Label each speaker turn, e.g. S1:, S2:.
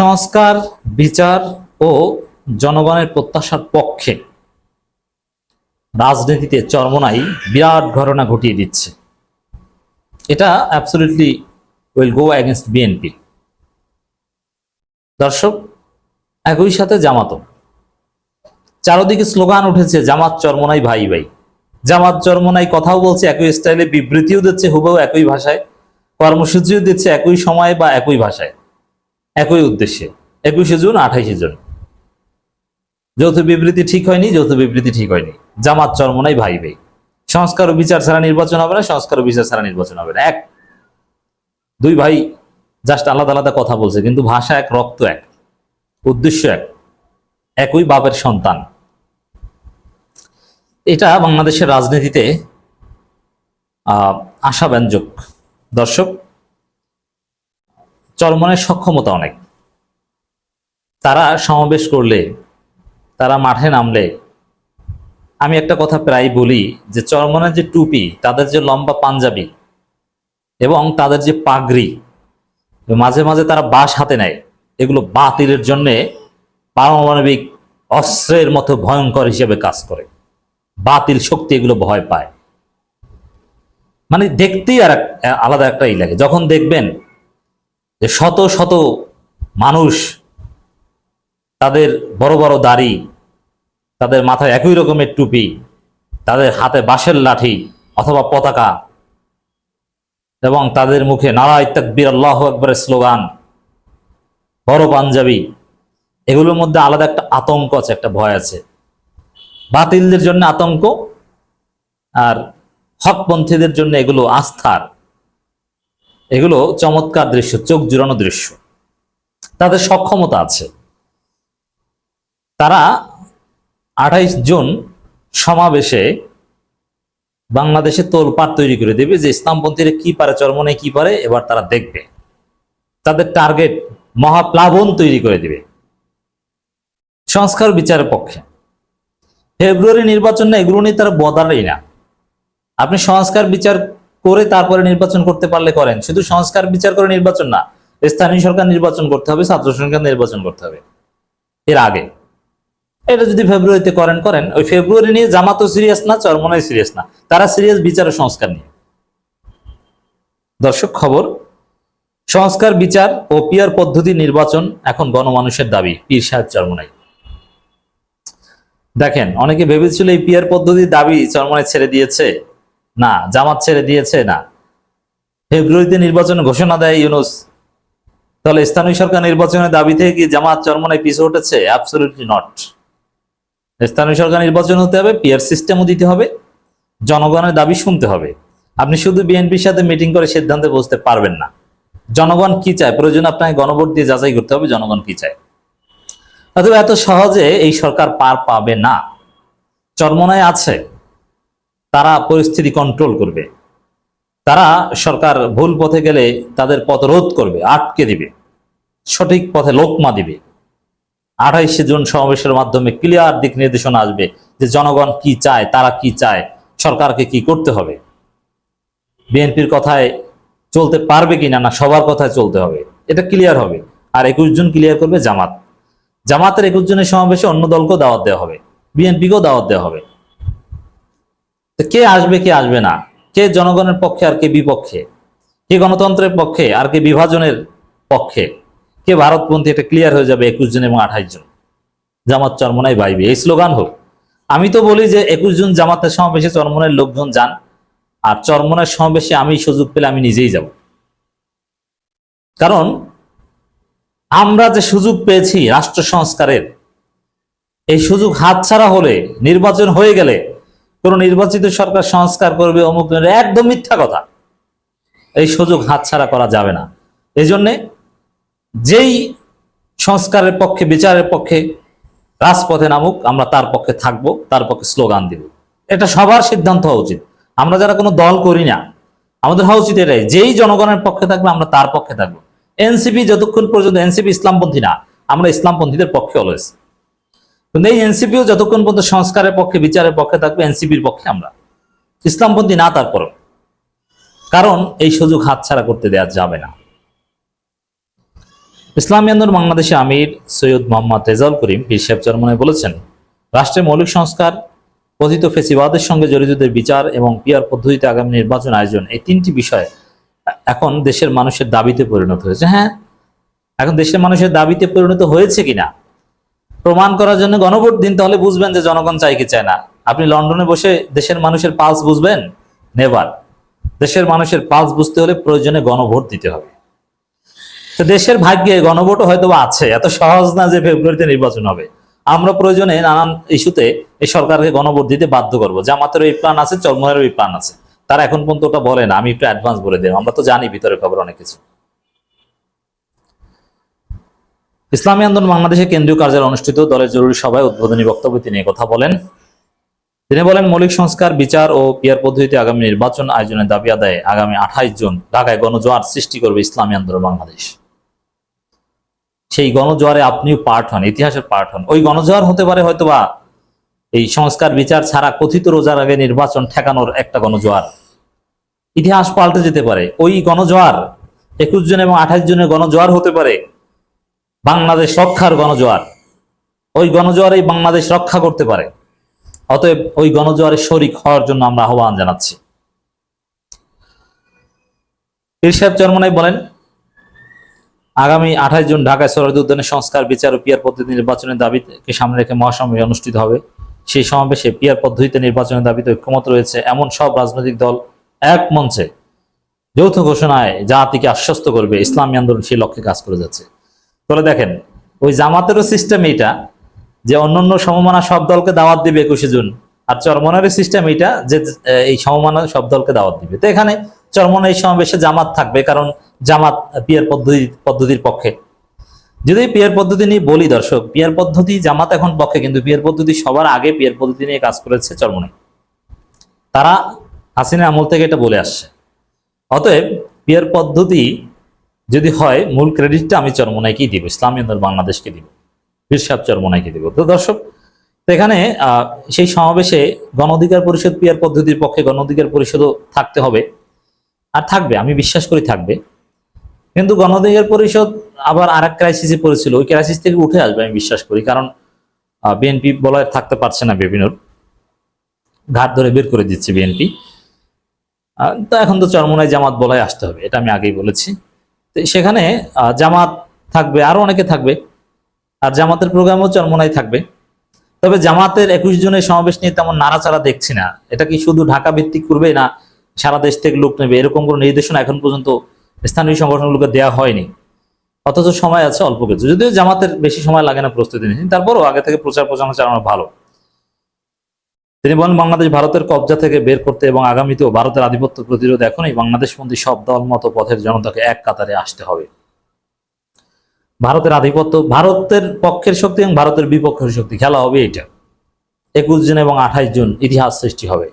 S1: সংস্কার, বিচার ও জনগণের প্রত্যাশার পক্ষে রাজনীতিতে চরমোনাই বিরাট ঘটনা ঘটিয়ে দিচ্ছে। এটা absolutely will go against BNP. দর্শক, একই সাথে জামাতও, চারদিকে স্লোগান উঠেছে জামাত চরমোনাই ভাই ভাই, জামাত চরমোনাই কথাও বলছে একই স্টাইলে, বিবৃতিও দিচ্ছে হুবহু একই ভাষায়, কর্মসূচিও দিচ্ছে একই সময় বা একই ভাষায়, একই উদ্দেশ্যে। 21শে জুন, 28শে জুন। যৌথ বিবৃতি ঠিক হয়নি, যৌথ বিবৃতি ঠিক হয়নি। জামাত চরমোনাই ভাই ভাই। সংস্কার ও বিচার ছাড়া নির্বাচন হবে না, সংস্কার ও বিচার ছাড়া নির্বাচন হবে না। এক দুই ভাই জাস্ট আলাদা আলাদা কথা বলছে, কিন্তু ভাষা এক, রক্ত এক, উদ্দেশ্য এক, একই বাপের সন্তান। এটা বাংলাদেশের রাজনীতিতে আশাব্যঞ্জক। দর্শক, চরমোনাইর সক্ষমতা অনেক। তারা সমাবেশ করলে, তারা মাঠে নামলে, আমি একটা কথা প্রায় বলি যে চরমোনাইয়ের যে টুপি, তাদের যে লম্বা পাঞ্জাবি এবং তাদের যে পাগড়ি, মাঝে মাঝে তারা বাঁশ হাতে নেয়, এগুলো বাতিলের জন্য পারমাণবিক অস্ত্রের মতো ভয়ঙ্কর হিসেবে কাজ করে। বাতিল শক্তি এগুলো ভয় পায়। মানে দেখতেই আর আলাদা একটাই লাগে যখন দেখবেন যে শত শত মানুষ, তাদের বড় বড় দাড়ি, তাদের মাথায় একই রকমের টুপি, তাদের হাতে বাঁশের লাঠি অথবা পতাকা, এবং তাদের মুখে নারায়ে তাকবীর আল্লাহু আকবারের স্লোগান, বড় পাঞ্জাবি, এগুলোর মধ্যে আলাদা একটা আতঙ্ক আছে, একটা ভয় আছে। বাতিলদের জন্য আতঙ্ক, আর হকপন্থীদের জন্য এগুলো আস্থার। এগুলো চমৎকার দৃশ্য, চোখ জুড়ানো দৃশ্য। তাদের সক্ষমতা আছে। তারা 28 জুন সমাবেশে বাংলাদেশে তোলপাড় তৈরি করে দেবে যে ইসলামপন্থীরা কি পারে, চরমোনাই কি পারে, এবার তারা দেখবে। তাদের টার্গেট মহাপ্লাবন তৈরি করে দিবে। সংস্কার বিচারের পক্ষে। ফেব্রুয়ারি নির্বাচন না, এগুলো নিয়ে তারা বদারই না। আপনি সংস্কার বিচার করে তারপরে নির্বাচন করতে পারলে করেন, শুধু সংস্কার বিচার করে নির্বাচন না, স্থানীয় সরকার নির্বাচন করতে হবে, ছাত্র সরকার নির্বাচন করতে হবে এর আগে। এটা যদি ফেব্রুয়ারিতে করেন করেন। ওই ফেব্রুয়ারি নিয়ে জামাতও সিরিয়াস না, চরমোনাই সিরিয়াস না, তারা সিরিয়াস বিচার ও সংস্কার নিয়ে। দর্শক, খবর, সংস্কার বিচার ও পিয়ার পদ্ধতি নির্বাচন এখন গণমানুষের দাবি, পীর সাহেব চরমোনাই। দেখেন, অনেকে ভেবেছিল এই পিয়ার পদ্ধতির দাবি চরমোনাই ছেড়ে দিয়েছে, না। জামাত ছেড়ে দিয়েছে, না। ফেব্রুয়ারিতে নির্বাচন ঘোষণা দেয় ইউনূস, তাহলে স্থানীয় সরকার নির্বাচনের দাবি থেকে কি জামাত চরমোনাই পিছু উঠেছে? Absolutely not. স্থানীয় সরকার নির্বাচন হতে হবে, পিয়ার সিস্টেমও দিতে হবে, জনগণের দাবি শুনতে হবে। আপনি শুধু বিএনপির সাথে মিটিং করে সিদ্ধান্তে বসতে পারবেন না। জনগণ কি চায়, প্রয়োজন আপনাকে গণভোট দিয়ে যাচাই করতে হবে জনগণ কি চায়। অথবা এত সহজে এই সরকার পার পাবে না। চরমোনাই আছে, তারা পরিস্থিতি কন্ট্রোল করবে। তারা সরকার ভুল পথে গেলে তাদের পথ রোধ করবে, আটকে দিবে, সঠিক পথে লোকমা দিবে। 28শে জুন সমাবেশের মাধ্যমে ক্লিয়ার দিক নির্দেশনা আসবে যে জনগণ কি চায়, তারা কি চায়, সরকারকে কি করতে হবে। বিএনপির কথায় চলতে পারবে কিনা, না সবার কথায় চলতে হবে, এটা ক্লিয়ার হবে। আর 21 জুন ক্লিয়ার করবে জামাত। জামাতের 21 জুনের সমাবেশে অন্য দলকেও দাওয়াত দেওয়া হবে, বিএনপিকেও দাওয়াত দেওয়া হবে। কে আসবে, কে আসবে না, কে জনগণের পক্ষে আর কে বিপক্ষে, কে গণতন্ত্রের পক্ষে আর কে বিভাজনের পক্ষে, কে ভারতপন্থী, এটা ক্লিয়ার হয়ে যাবে 21 জুন এবং 28 জুন। জামাত চরমোনাই বাইবে, এই স্লোগান হোক। আমি তো বলি যে 21 জুন জামাতের সমাবেশে চরমোনাইয়ের লোকজন যান, আর চরমোনাইয়ের সমাবেশে আমি সুযোগ পেলে আমি নিজেই যাব। কারণ আমরা যে সুযোগ পেয়েছি রাষ্ট্র সংস্কারের, এই সুযোগ হাতছাড়া হলে, নির্বাচন হয়ে গেলে কোন নির্বাচিত সরকার সংস্কার করবে অমুক, একদম মিথ্যা কথা। এই সুযোগ হাতছাড়া করা যাবে না। এই জন্যে যেই সংস্কারের পক্ষে, বিচারের পক্ষে রাজপথে নামুক, আমরা তার পক্ষে থাকবো, তার পক্ষে স্লোগান দিব। এটা সবার সিদ্ধান্ত হওয়া উচিত। আমরা যারা কোনো দল করি না, আমাদের হওয়া উচিত এটাই, যেই জনগণের পক্ষে থাকবে আমরা তার পক্ষে থাকবো। এনসিপি যতক্ষণ পর্যন্ত, এনসিপি ইসলামপন্থী না, আমরা ইসলামপন্থীদের পক্ষে অলওয়েজ। কিন্তু এই এনসিপিও যতক্ষণ পর্যন্ত সংস্কারের পক্ষে, বিচারের পক্ষে থাকবে, এনসিপির পক্ষে আমরা, ইসলামপন্থী না তারপরও। কারণ এই সুযোগ হাতছাড়া করতে দেওয়া যাবে না। ইসলামী আন্দোলন বাংলাদেশের আমির সৈয়দ মোহাম্মদ রেজাউল করিম পীর সাহেব চরমনায় বলেছেন, রাষ্ট্রের মৌলিক সংস্কার, কথিত ফেসিবাদের সঙ্গে জড়িতদের বিচার এবং পিআর পদ্ধতিতে আগামী নির্বাচন আয়োজন, এই তিনটি বিষয় এখন দেশের মানুষের দাবিতে পরিণত হয়েছে। হ্যাঁ, এখন দেশের মানুষের দাবিতে পরিণত হয়েছে কিনা প্রমাণ করার জন্য গণভোট দিন, তাহলে বুঝবেন যে জনগণ চায় কি চায় না। আপনি লন্ডনে বসে দেশের মানুষের পালস বুঝবেন? নেভার। দেশের মানুষের পালস বুঝতে হলে প্রয়োজনে গণভোট দিতে হবে। তো দেশের ভাগ্যে গণভোটও হয়তো আছে, এত সহজ না যে ফেব্রুয়ারিতে নির্বাচন হবে। আমরা প্রয়োজনে নানান ইস্যুতে এই সরকারকে গণভোট দিতে বাধ্য করবো। জামাতেরও এই প্ল্যান আছে, চরমনায়েরও এই প্ল্যান আছে। তারা এখন পর্যন্ত ওটা বলে না, আমি একটু অ্যাডভান্স বলে দিলাম, আমরা তো জানি ভিতরে খবর অনেক কিছু। ইসলামী আন্দোলন বাংলাদেশের কেন্দ্রীয় কার্যালয়ে অনুষ্ঠিত দলের জরুরি সভায় উদ্বোধনী বক্তব্যে তিনি কথা বলেন। তিনি বলেন, মৌলিক সংস্কার, বিচার ও পিআর পদ্ধতিতে আগামী নির্বাচন আয়োজনের দাবি আদায়ে আগামী 28 জুন ঢাকায় গণজোয়ার সৃষ্টি করবে ইসলামী আন্দোলন বাংলাদেশ। সেই গণজোয়ারে আপনিও পার্ট হন, ইতিহাসের পার্ট হন। ওই গণজোয়ার হতে পারে হয়তোবা এই সংস্কার বিচার ছাড়া কথিত রোজার আগে নির্বাচন ঠেকানোর একটা গণজোয়ার। ইতিহাস পাল্টে যেতে পারে। ওই গণজোয়ার 21 জন এবং 28 জনের গণজোয়ার হতে পারে বাংলাদেশ রক্ষার গণজোয়ার। ওই গণজোয়ারেই বাংলাদেশ রক্ষা করতে পারে। অতএব ওই গণজোয়ারে শরিক হওয়ার জন্য আমরা আহ্বান জানাচ্ছি। পীর সাহেব চরমনাই বলেন, আগামী 28 জুন ঢাকায় সরোয়ার্দী উদ্যানে সংস্কার, বিচার ও পিআর পদ্ধতি নির্বাচনের দাবিকে সামনে রেখে মহাসমাবেশ অনুষ্ঠিত হবে। সেই সমাবেশে পিআর পদ্ধতিতে নির্বাচনের দাবিতে ঐক্যমত রয়েছে এমন সব রাজনৈতিক দল এক মঞ্চে যৌথ ঘোষণায় জাতিকে আশ্বস্ত করবে ইসলামী আন্দোলন সেই লক্ষ্যে কাজ করে যাচ্ছে। তাহলে দেখেন, ওই জামাতেরও সিস্টেম এইটা যে অন্যান্য সমমানা সব দলকে দাওয়াত দিবে 21 জুন, আর চরমনায়ের সিস্টেম এইটা যে এই সমমানা সব দলকে দাওয়াত দিবে। তো এখানে চরমনায় এই সমাবেশে জামাত থাকবে, কারণ জামাত পিআর পদ্ধতির পক্ষে। যদি পিআর পদ্ধতি নিয়ে বলি দর্শক, পিআর পদ্ধতি জামাত এখন পক্ষে, কিন্তু পিআর পদ্ধতি সবার আগে পিআর পদ্ধতি নিয়ে কাজ করেছে চরমনায়। তারা হাসিনা আমল থেকে এটা বলে আসছে। অতএব পিআর পদ্ধতি যদি হয়, মূল ক্রেডিটটা আমি চরমনাইকেই দিব, ইসলামী আন্দোলন বাংলাদেশকে দিব, পীর সাহেব চরমনাইকে দিব। তো দর্শক, এখানে সেই সমাবেশে গণ অধিকার পরিষদ পিআর পদ্ধতির পক্ষে, গণ অধিকার পরিষদও থাকতে হবে, আর থাকবে, আমি বিশ্বাস করি থাকবে। কিন্তু গণ অধিকার পরিষদ আবার আর এক ক্রাইসিসে পড়েছিল, ওই ক্রাইসিস থেকে উঠে আসবে আমি বিশ্বাস করি। কারণ বিএনপি বলয় থাকতে পারছে না, বেবিনুর ঘাট ধরে বের করে দিচ্ছে বিএনপি। তো এখন তো চরমনায় জামাত বলয় আসতে হবে, এটা আমি আগেই বলেছি। সেখানে জামাত থাকবে, আরো অনেকে থাকবে, আর জামাতের প্রোগ্রামও চরমনায় থাকবে। তবে জামাতের 21 জনের সমাবেশ নিয়ে তেমন নাড়াচাড়া দেখছি না। এটা কি শুধু ঢাকা ভিত্তিক করবে, না সারা দেশ থেকে লোক নেবে, এরকম কোনো নির্দেশনা এখন পর্যন্ত স্থানীয় সংগঠনগুলোকে দেওয়া হয়নি। অথচ সময় আছে অল্প কিছু, যদিও জামাতের বেশি সময় লাগে না প্রস্তুতি নিতে, তারপরও আগে থেকে প্রচার প্রচারণা চালানো ভালো। তিনি বলেন, বাংলাদেশ ভারতের কবজা থেকে বের করতে এবং আগামীতেও ভারতের আধিপত্য প্রতিরোধ এখনই বাংলাদেশপন্থী সব দল মত পথের জনতাকে এক কাতারে আসতে হবে। ভারতের আধিপত্য, ভারতের পক্ষের শক্তি এবং ভারতের বিপক্ষের শক্তি খেলা হবে, এটা 21 জুন এবং 28 জুন ইতিহাস সৃষ্টি হবে।